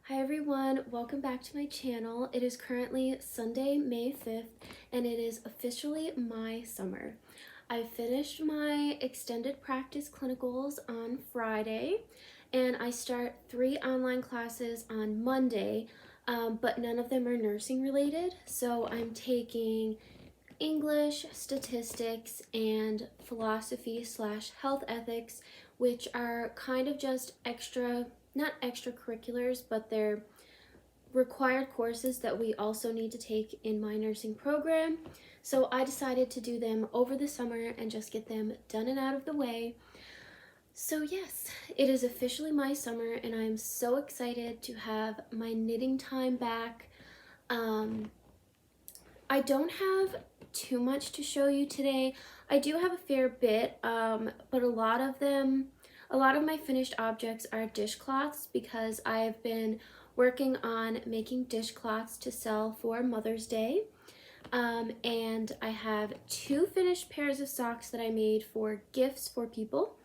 Hi everyone, welcome back to my channel. It is currently Sunday, May 5th, and it is officially my summer. I finished my extended practice clinicals on Friday, and I start 3 online classes on Monday, but none of them are nursing related. So I'm taking English, statistics, and philosophy slash health ethics, which are kind of just not extracurriculars, but they're required courses that we also need to take in my nursing program. So I decided to do them over the summer and just get them done and out of the way. So yes, it is officially my summer and I'm so excited to have my knitting time back. I don't have too much to show you today. I do have a fair bit, but a lot of my finished objects are dishcloths because I've been working on making dishcloths to sell for Mother's Day. And I have 2 finished pairs of socks that I made for gifts for people.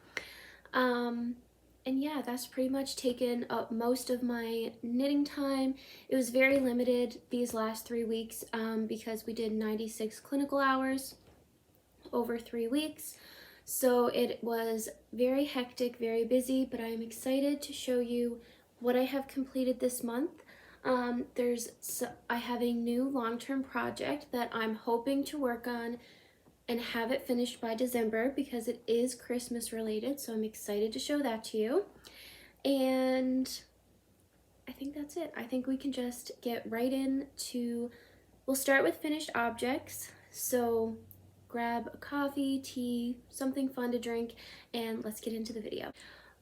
And yeah, that's pretty much taken up most of my knitting time. It was very limited these last 3 weeks because we did 96 clinical hours over 3 weeks. So it was very hectic, very busy, but I'm excited to show you what I have completed this month. I have a new long-term project that I'm hoping to work on and have it finished by December because it is Christmas related, so I'm excited to show that to you. And I think that's it. I think we can just get right into, we'll start with finished objects. So grab a coffee, tea, something fun to drink, and let's get into the video.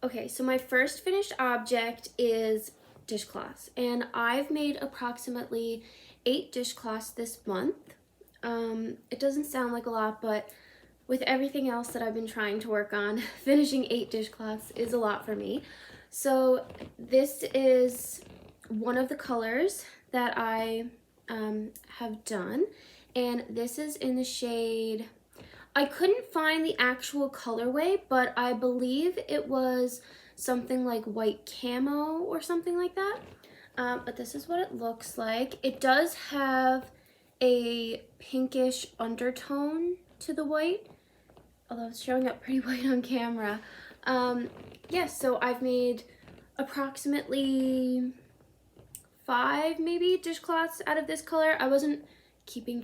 Okay, so my first finished object is dishcloths, and I've made approximately 8 dishcloths this month. It doesn't sound like a lot, but with everything else that I've been trying to work on, finishing 8 dishcloths is a lot for me. So this is one of the colors that I have done, and this is in the shade, I couldn't find the actual colorway, but I believe it was something like white camo or something like that. But this is what it looks like. It does have a pinkish undertone to the white, although it's showing up pretty white on camera. Yes, so I've made approximately 5 maybe dishcloths out of this color. I wasn't keeping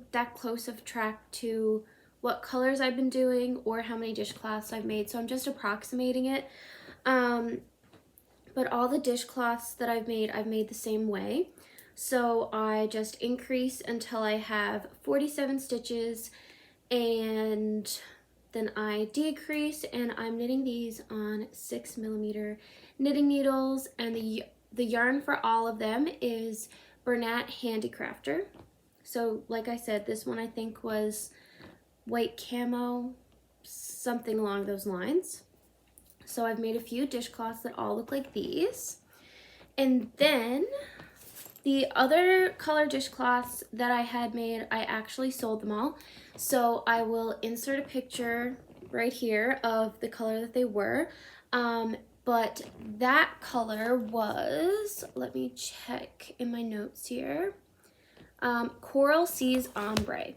that close of track to what colors I've been doing or how many dishcloths I've made, so I'm just approximating it. But all the dishcloths that I've made the same way. So I just increase until I have 47 stitches, and then I decrease, and I'm knitting these on 6mm knitting needles, and the yarn for all of them is Bernat Handicrafter. So like I said, this one I think was white camo, something along those lines. So I've made a few dishcloths that all look like these. And then the other color dishcloths that I had made, I actually sold them all. So I will insert a picture right here of the color that they were. But that color was, let me check in my notes here, Coral Seas Ombre.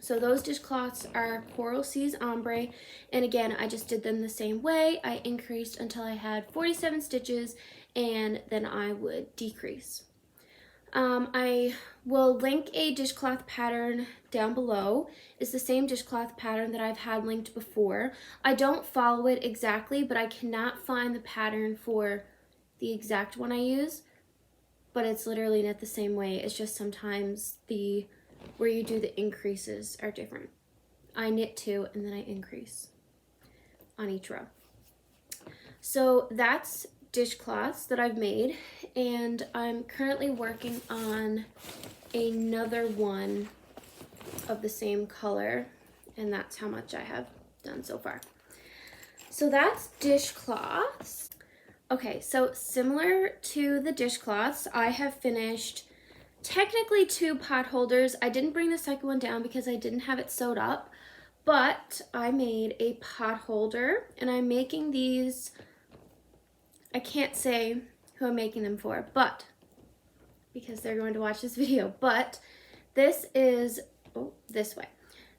So those dishcloths are Coral Seas Ombre, and again, I just did them the same way. I increased until I had 47 stitches, and then I would decrease. I will link a dishcloth pattern down below. It's the same dishcloth pattern that I've had linked before. I don't follow it exactly, but I cannot find the pattern for the exact one I use, but it's literally knit the same way. It's just sometimes where you do the increases are different. I knit 2 and then I increase on each row. So that's dishcloths that I've made, and I'm currently working on another one of the same color, and that's how much I have done so far. So that's dishcloths. Okay, so similar to the dishcloths, I have finished technically 2 pot holders. I didn't bring the second one down because I didn't have it sewed up, but I made a pot holder, and I'm making these I can't say who I'm making them for, but because they're going to watch this video, but this is, oh, this way.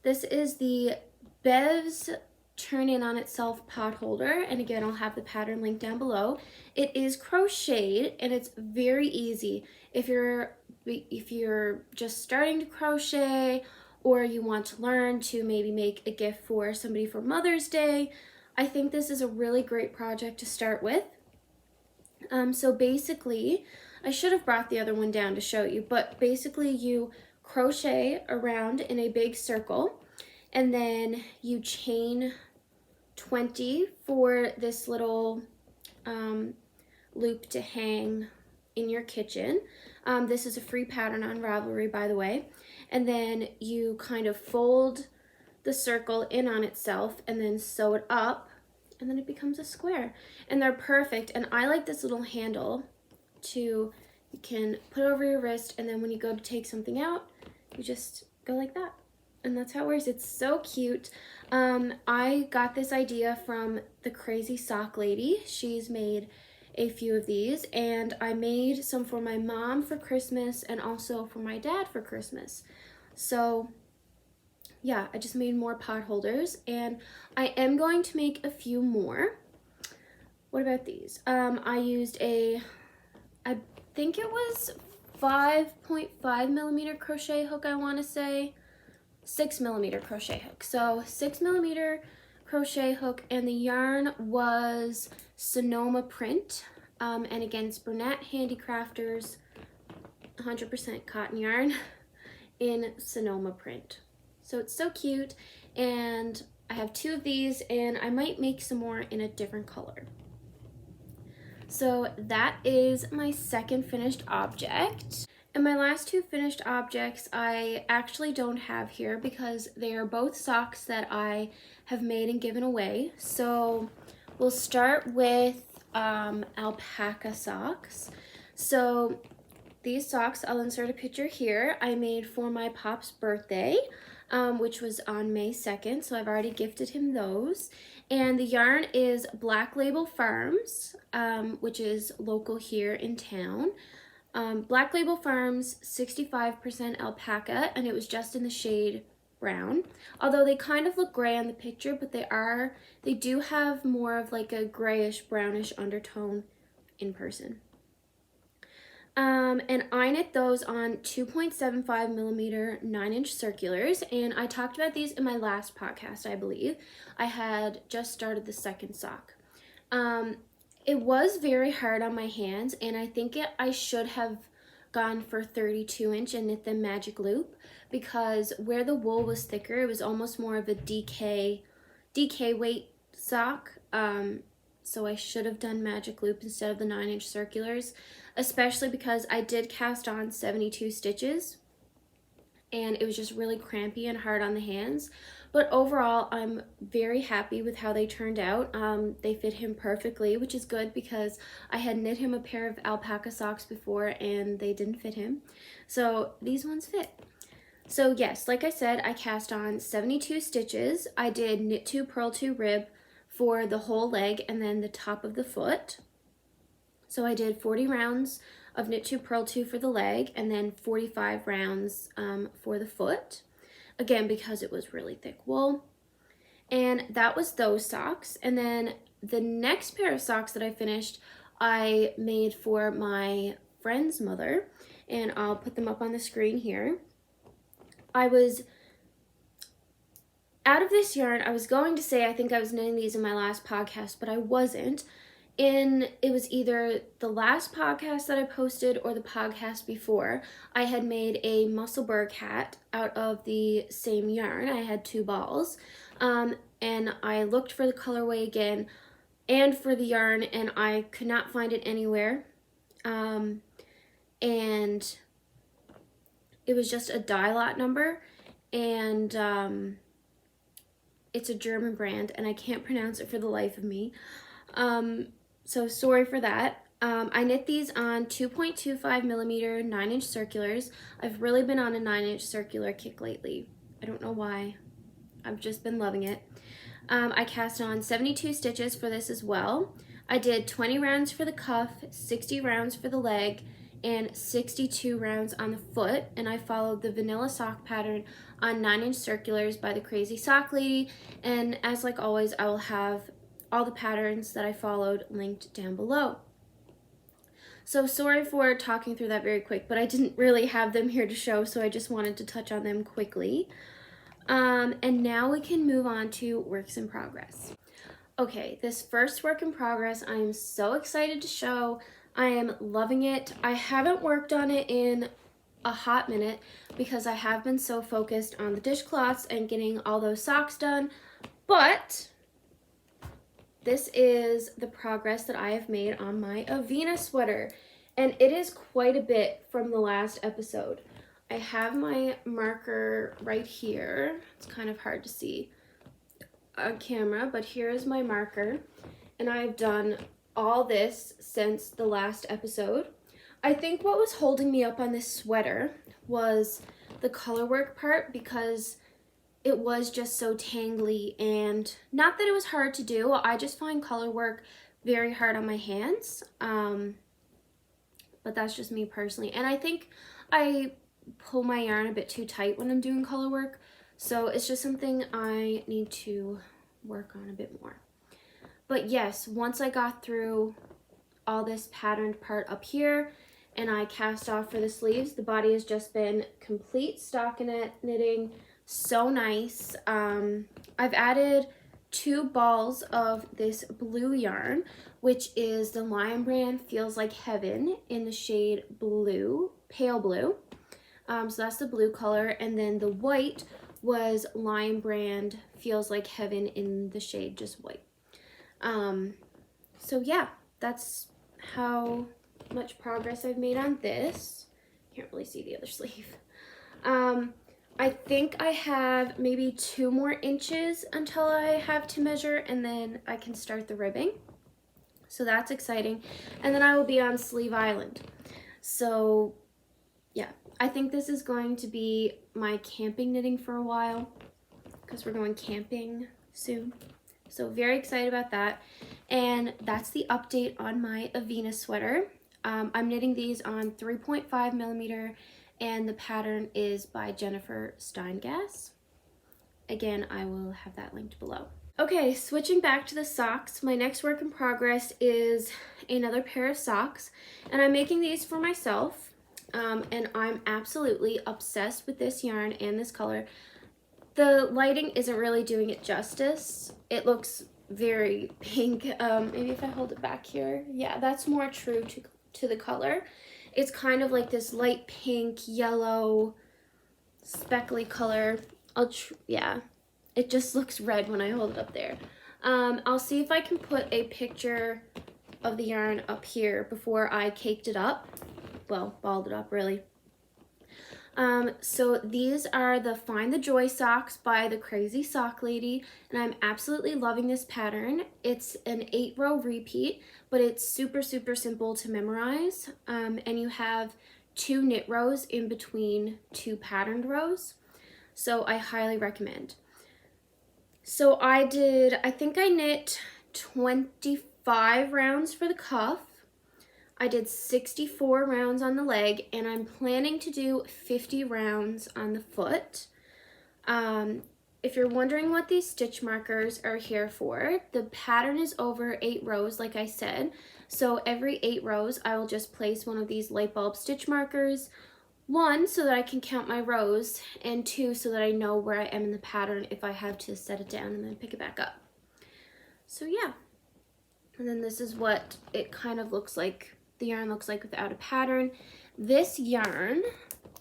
This is the Bev's Turn In On Itself pot holder, and again, I'll have the pattern link down below. It is crocheted, and it's very easy. If you're just starting to crochet, or you want to learn to maybe make a gift for somebody for Mother's Day, I think this is a really great project to start with. So basically, I should have brought the other one down to show you, but basically you crochet around in a big circle, and then you chain 20 for this little loop to hang in your kitchen. This is a free pattern on Ravelry, by the way. And then you kind of fold the circle in on itself and then sew it up, and then it becomes a square. And they're perfect. And I like this little handle you can put over your wrist, and then when you go to take something out, you just go like that. And that's how it works. It's so cute. I got this idea from the Crazy Sock Lady. She's made a few of these, and I made some for my mom for Christmas and also for my dad for Christmas. So yeah, I just made more pot holders, and I am going to make a few more. What about these? I used I think it was 5.5 millimeter crochet hook, I want to say. 6 millimeter crochet hook. So 6 millimeter crochet hook, and the yarn was Sonoma print. And again, it's Bernat Handicrafters 100% cotton yarn in Sonoma print. So it's so cute, and I have 2 of these, and I might make some more in a different color. So that is my second finished object. And my last 2 finished objects I actually don't have here because they are both socks that I have made and given away. So we'll start with alpaca socks. So these socks, I'll insert a picture here, I made for my pop's birthday, which was on May 2nd, so I've already gifted him those. And the yarn is Black Label Farms, which is local here in town. Black Label Farms, 65% alpaca, and it was just in the shade brown. Although they kind of look gray on the picture, but they do have more of like a grayish brownish undertone in person. And I knit those on 2.75 millimeter 9-inch circulars, and I talked about these in my last podcast, I believe. I had just started the second sock. It was very hard on my hands, and I think I should have gone for 32-inch and knit the magic loop, because where the wool was thicker, it was almost more of a DK weight sock. So I should have done magic loop instead of the 9-inch circulars, especially because I did cast on 72 stitches, and it was just really crampy and hard on the hands. But overall, I'm very happy with how they turned out. They fit him perfectly, which is good because I had knit him a pair of alpaca socks before and they didn't fit him. So these ones fit. So yes, like I said, I cast on 72 stitches. I did knit 2, purl 2, rib for the whole leg and then the top of the foot. So I did 40 rounds of knit 2, purl 2 for the leg, and then 45 rounds for the foot. Again, because it was really thick wool. And that was those socks. And then the next pair of socks that I finished, I made for my friend's mother, and I'll put them up on the screen here. I was out of this yarn. I was going to say I think I was knitting these in my last podcast, but I wasn't. It was either the last podcast that I posted or the podcast before. I had made a Musselburgh hat out of the same yarn. I had 2 balls, and I looked for the colorway again and for the yarn, and I could not find it anywhere. And it was just a dye lot number, and it's a German brand, and I can't pronounce it for the life of me. So sorry for that. I knit these on 2.25 millimeter 9-inch circulars. I've really been on a 9-inch circular kick lately. I don't know why. I've just been loving it. I cast on 72 stitches for this as well. I did 20 rounds for the cuff, 60 rounds for the leg, and 62 rounds on the foot, and I followed the vanilla sock pattern on 9-inch circulars by the Crazy Sock Lady, and as like always, I will have all the patterns that I followed linked down below. So sorry for talking through that very quick, but I didn't really have them here to show, so I just wanted to touch on them quickly. And now we can move on to works in progress. Okay, this first work in progress, I am so excited to show. I am loving it. I haven't worked on it in a hot minute because I have been so focused on the dishcloths and getting all those socks done, but this is the progress that I have made on my Avena sweater, and it is quite a bit from the last episode. I have my marker right here. It's kind of hard to see on camera, but here is my marker, and I've done all this since the last episode. I think what was holding me up on this sweater was the color work part, because it was just so tangly, and not that it was hard to do, I just find color work very hard on my hands, but that's just me personally, and I think I pull my yarn a bit too tight when I'm doing color work, so it's just something I need to work on a bit more. But yes, once I got through all this patterned part up here and I cast off for the sleeves, the body has just been complete stockinette knitting. So nice. I've added 2 balls of this blue yarn, which is the Lion Brand Feels Like Heaven in the shade blue, pale blue. So that's the blue color, and then the white was Lion Brand Feels Like Heaven in the shade just white. So yeah, that's how much progress I've made on this. Can't really see the other sleeve. I think I have maybe 2 more inches until I have to measure, and then I can start the ribbing. So that's exciting. And then I will be on Sleeve Island. So yeah, I think this is going to be my camping knitting for a while, because we're going camping soon. So very excited about that. And that's the update on my Avena sweater. I'm knitting these on 3.5 millimeter, and the pattern is by Jennifer Steingass. Again, I will have that linked below. Okay, switching back to the socks, my next work in progress is another pair of socks, and I'm making these for myself, and I'm absolutely obsessed with this yarn and this color. The lighting isn't really doing it justice. It looks very pink. Maybe if I hold it back here, yeah, that's more true to the color. It's kind of like this light pink, yellow, speckly color. Yeah, it just looks red when I hold it up there. I'll see if I can put a picture of the yarn up here before I caked it up. Well, balled it up, really. So these are the Find the Joy socks by the Crazy Sock Lady, and I'm absolutely loving this pattern. It's an 8-row repeat, but it's super simple to memorize, and you have 2 knit rows in between 2 patterned rows, so I highly recommend. So I think I knit 25 rounds for the cuff. I did 64 rounds on the leg, and I'm planning to do 50 rounds on the foot. If you're wondering what these stitch markers are here for, the pattern is over 8 rows, like I said. So every 8 rows, I will just place one of these light bulb stitch markers. 1, so that I can count my rows, and 2, so that I know where I am in the pattern if I have to set it down and then pick it back up. So yeah. And then this is what it kind of looks like. The yarn looks like without a pattern. This yarn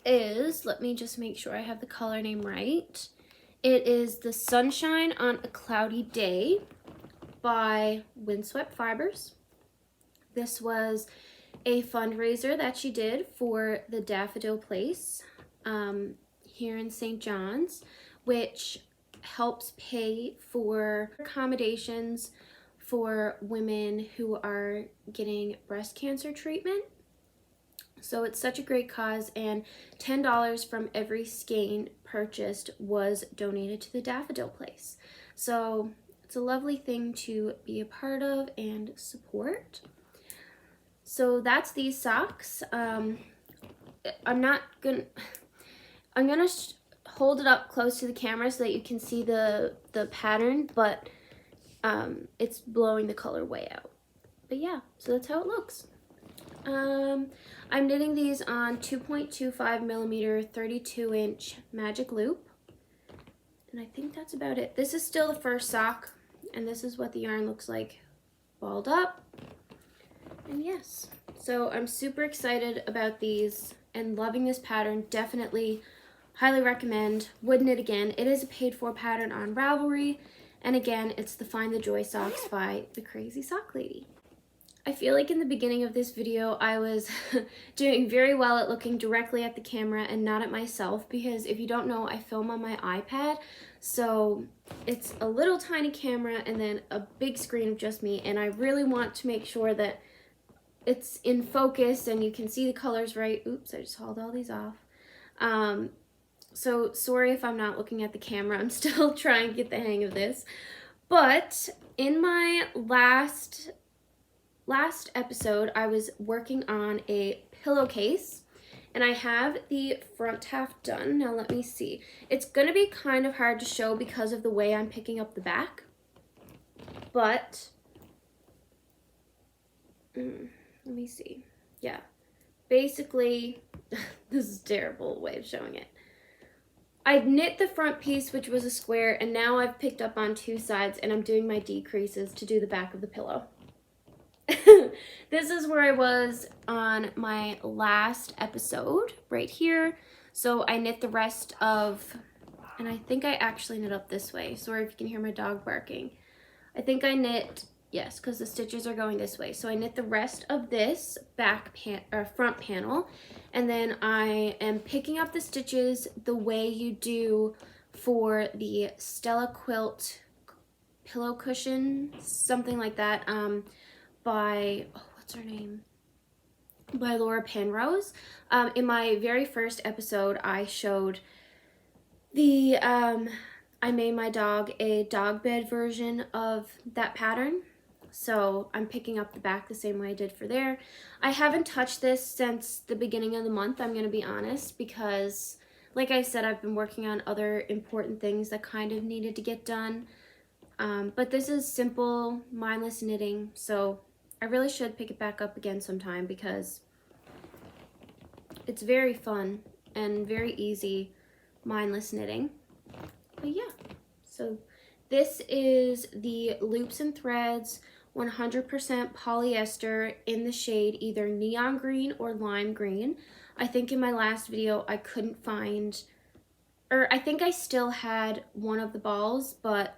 is, let me just make sure I have the color name right. It is the Sunshine on a Cloudy Day by Windswept Fibers. This was a fundraiser that she did for the Daffodil Place here in St. John's, which helps pay for accommodations for women who are getting breast cancer treatment. So it's such a great cause, and $10 from every skein purchased was donated to the Daffodil Place. So it's a lovely thing to be a part of and support. So that's these socks. I'm gonna hold it up close to the camera so that you can see the pattern, but it's blowing the color way out. But yeah, so that's how it looks. I'm knitting these on 2.25 millimeter 32-inch magic loop, and I think that's about it. This is still the first sock, and this is what the yarn looks like balled up. And yes, so I'm super excited about these and loving this pattern. Definitely highly recommend. Would knit again. It is a paid for pattern on Ravelry, and again, it's the Find the Joy socks by the Crazy Sock Lady. I feel like in the beginning of this video, I was doing very well at looking directly at the camera and not at myself, because if you don't know, I film on my iPad, so it's a little tiny camera and then a big screen of just me, and I really want to make sure that it's in focus and you can see the colors right. Oops, I just hauled all these off. So sorry if I'm not looking at the camera. I'm still trying to get the hang of this. But in my last episode, I was working on a pillowcase, and I have the front half done. Now let me see. It's going to be kind of hard to show because of the way I'm picking up the back, but let me see. Yeah, basically, this is a terrible way of showing it. I knit the front piece, which was a square, and now I've picked up on two sides, and I'm doing my decreases to do the back of the pillow. This is where I was on my last episode, right here. So I knit the rest of, and I think I actually knit up this way. Sorry if you can hear my dog barking. I think I knit, yes, because the stitches are going this way. So I knit the rest of this front panel, and then I am picking up the stitches the way you do for the Stella Quilt pillow cushion, something like that. By, oh, what's her name? By Laura Penrose. In my very first episode, I showed the, I made my dog a dog bed version of that pattern. So I'm picking up the back the same way I did for there. I haven't touched this since the beginning of the month, I'm going to be honest, because like I said, I've been working on other important things that kind of needed to get done. But this is simple, mindless knitting, so I really should pick it back up again sometime because it's very fun and very easy, mindless knitting. But yeah, so this is the Loops and Threads 100% polyester in the shade either neon green or lime green. I think in my last video I couldn't find, or I think I still had one of the balls, but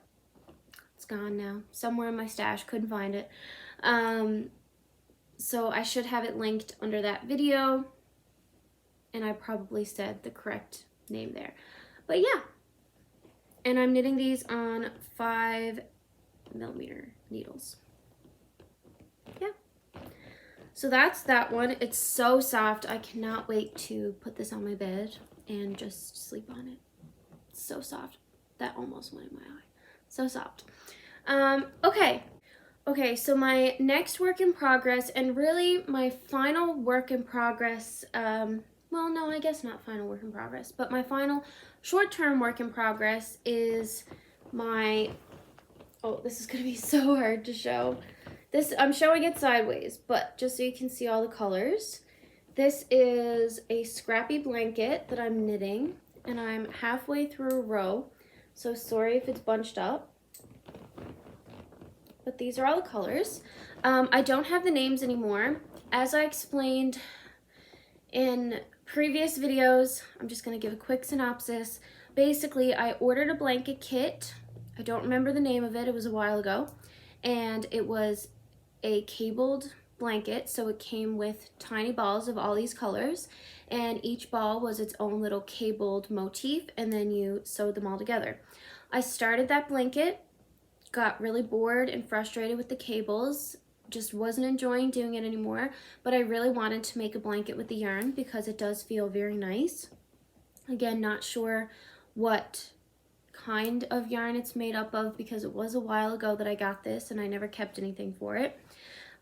it's gone now. Somewhere in my stash, couldn't find it. So I should have it linked under that video, and I probably said the correct name there. But yeah, and I'm knitting these on 5 millimeter needles. Yeah, so that's that one. It's so soft. I cannot wait to put this on my bed and just sleep on it. It's so soft. That almost went in my eye. So soft. Okay, so my next work in progress, and really my final work in progress, well, no, I guess not final work in progress, but my final short-term work in progress is my, oh, this is going to be so hard to show. This, I'm showing it sideways, but just so you can see all the colors. This is a scrappy blanket that I'm knitting, and I'm halfway through a row, so sorry if it's bunched up. But these are all the colors. I don't have the names anymore. As I explained in previous videos, I'm just going to give a quick synopsis. Basically, I ordered a blanket kit. I don't remember the name of it. It was a while ago. And it was a cabled blanket, so it came with tiny balls of all these colors. And each ball was its own little cabled motif, and then you sewed them all together. I started that blanket, got really bored and frustrated with the cables, just wasn't enjoying doing it anymore, but I really wanted to make a blanket with the yarn because it does feel very nice. Again, not sure what kind of yarn it's made up of because it was a while ago that I got this and I never kept anything for it.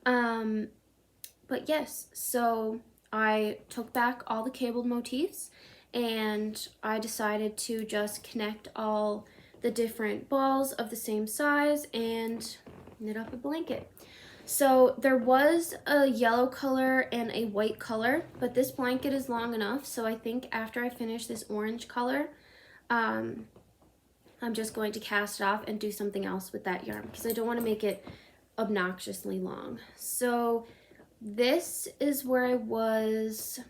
But yes, so I took back all the cabled motifs and I decided to just connect all the different balls of the same size and knit up a blanket. So there was a yellow color and a white color, but this blanket is long enough, so I think after I finish this orange color, I'm just going to cast it off and do something else with that yarn because I don't want to make it obnoxiously long. So this is where I was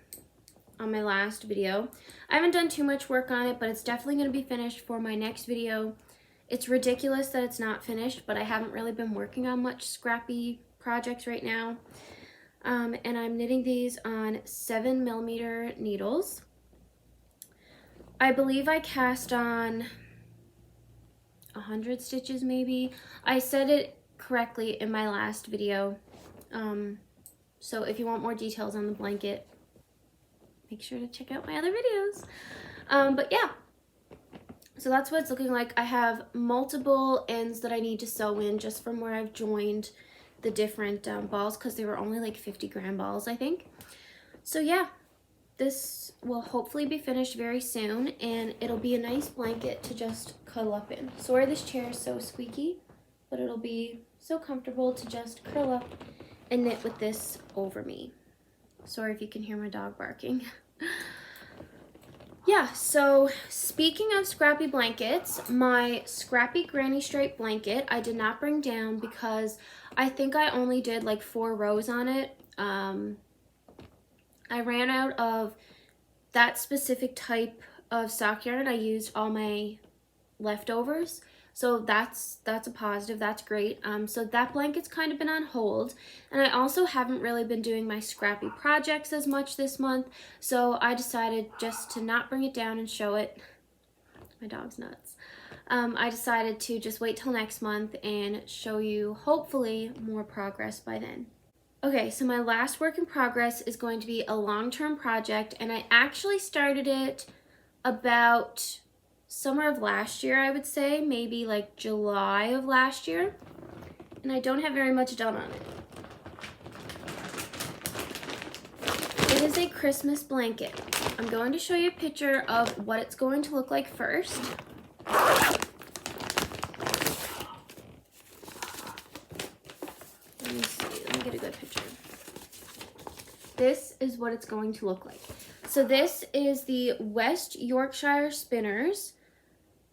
on my last video. I haven't done too much work on it, but it's definitely going to be finished for my next video. It's ridiculous that it's not finished, but I haven't really been working on much scrappy projects right now. And I'm knitting these on 7mm needles. I believe I cast on 100 stitches maybe. I said it correctly in my last video. So if you want more details on the blanket, make sure to check out my other videos. But yeah, so that's what it's looking like. I have multiple ends that I need to sew in just from where I've joined the different balls because they were only like 50-gram balls, I think. So yeah, this will hopefully be finished very soon and it'll be a nice blanket to just cuddle up in. Sorry this chair is so squeaky, but it'll be so comfortable to just curl up and knit with this over me. Sorry if you can hear my dog barking. Yeah, so speaking of scrappy blankets, my scrappy granny stripe blanket I did not bring down because I think I only did like 4 rows on it. I ran out of that specific type of sock yarn. I used all my leftovers. So that's a positive, that's great. So that blanket's kind of been on hold. And I also haven't really been doing my scrappy projects as much this month. So I decided just to not bring it down and show it. My dog's nuts. I decided to just wait till next month and show you hopefully more progress by then. Okay, so my last work in progress is going to be a long-term project, and I actually started it about summer of last year, I would say, maybe like July of last year, and I don't have very much done on it. It is a Christmas blanket. I'm going to show you a picture of what it's going to look like first. Let me see, let me get a good picture. This is what it's going to look like. So this is the West Yorkshire Spinners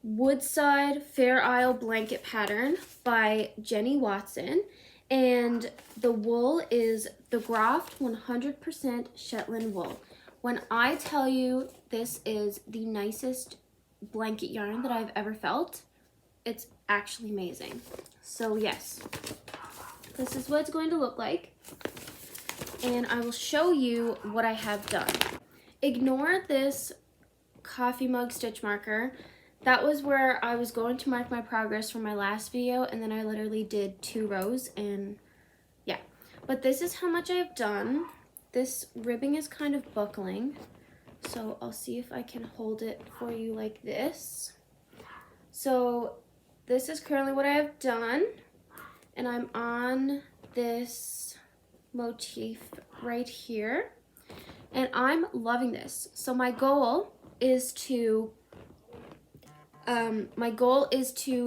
Woodside Fair Isle blanket pattern by Jenny Watson, and the wool is the Graft 100% Shetland wool. When I tell you this is the nicest blanket yarn that I've ever felt, it's actually amazing. So yes, this is what it's going to look like, and I will show you what I have done. Ignore this coffee mug stitch marker. That was where I was going to mark my progress from my last video, and then I literally did 2 rows, and yeah. But this is how much I've done. This ribbing is kind of buckling, so I'll see if I can hold it for you like this. So this is currently what I have done, and I'm on this motif right here, and I'm loving this. So my goal is to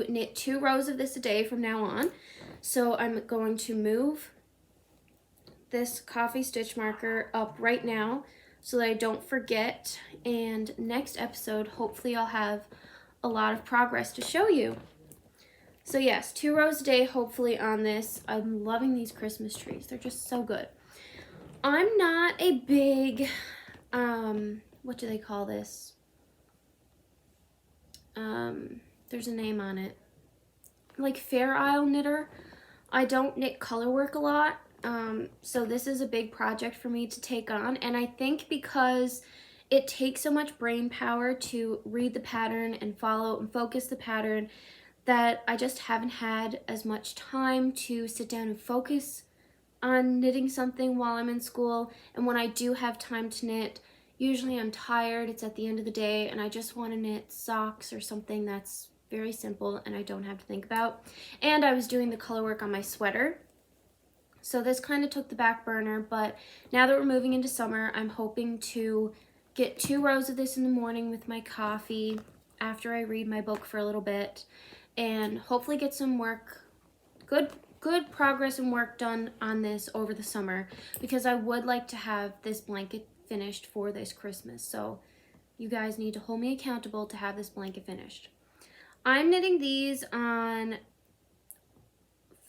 knit 2 rows of this a day from now on. So I'm going to move this coffee stitch marker up right now so that I don't forget, and next episode hopefully I'll have a lot of progress to show you. So yes, 2 rows a day hopefully on this. I'm loving these Christmas trees. They're just so good. I'm not a big, what do they call this? There's a name on it. Like Fair Isle knitter. I don't knit color work a lot. So this is a big project for me to take on. And I think because it takes so much brain power to read the pattern and follow and focus the pattern, that I just haven't had as much time to sit down and focus on knitting something while I'm in school. And when I do have time to knit, usually I'm tired, it's at the end of the day, and I just want to knit socks or something that's very simple, and I don't have to think about. And I was doing the color work on my sweater, so this kind of took the back burner, but now that we're moving into summer, I'm hoping to get 2 rows of this in the morning with my coffee after I read my book for a little bit, and hopefully get some work, good progress and work done on this over the summer, because I would like to have this blanket finished for this Christmas. So you guys need to hold me accountable to have this blanket finished. I'm knitting these on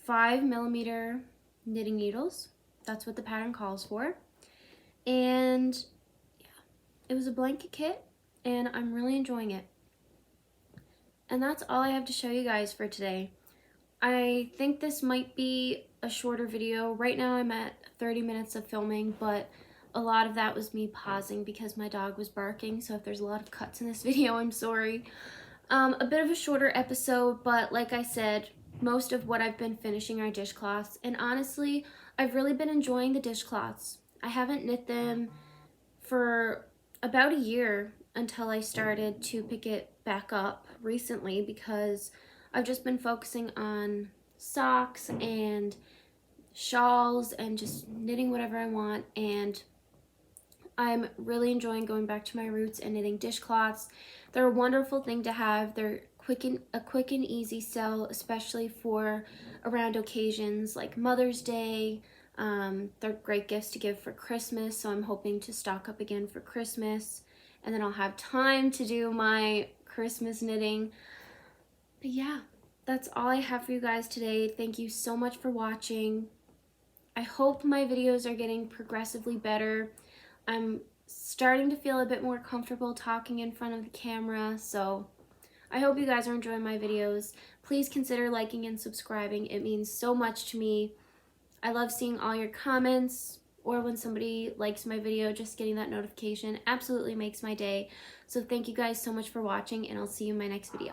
5mm knitting needles. That's what the pattern calls for. And yeah, it was a blanket kit, and I'm really enjoying it. And that's all I have to show you guys for today. I think this might be a shorter video. Right now I'm at 30 minutes of filming, but a lot of that was me pausing because my dog was barking, so if there's a lot of cuts in this video, I'm sorry. A bit of a shorter episode, but like I said, most of what I've been finishing are dishcloths, and honestly, I've really been enjoying the dishcloths. I haven't knit them for about a year until I started to pick it back up recently, because I've just been focusing on socks and shawls and just knitting whatever I want, and I'm really enjoying going back to my roots and knitting dishcloths. They're a wonderful thing to have. They're a quick and easy sell, especially for around occasions like Mother's Day. They're great gifts to give for Christmas, so I'm hoping to stock up again for Christmas, and then I'll have time to do my Christmas knitting. But yeah, that's all I have for you guys today. Thank you so much for watching. I hope my videos are getting progressively better. I'm starting to feel a bit more comfortable talking in front of the camera, so I hope you guys are enjoying my videos. Please consider liking and subscribing. It means so much to me. I love seeing all your comments, or when somebody likes my video, just getting that notification absolutely makes my day. So thank you guys so much for watching, and I'll see you in my next video.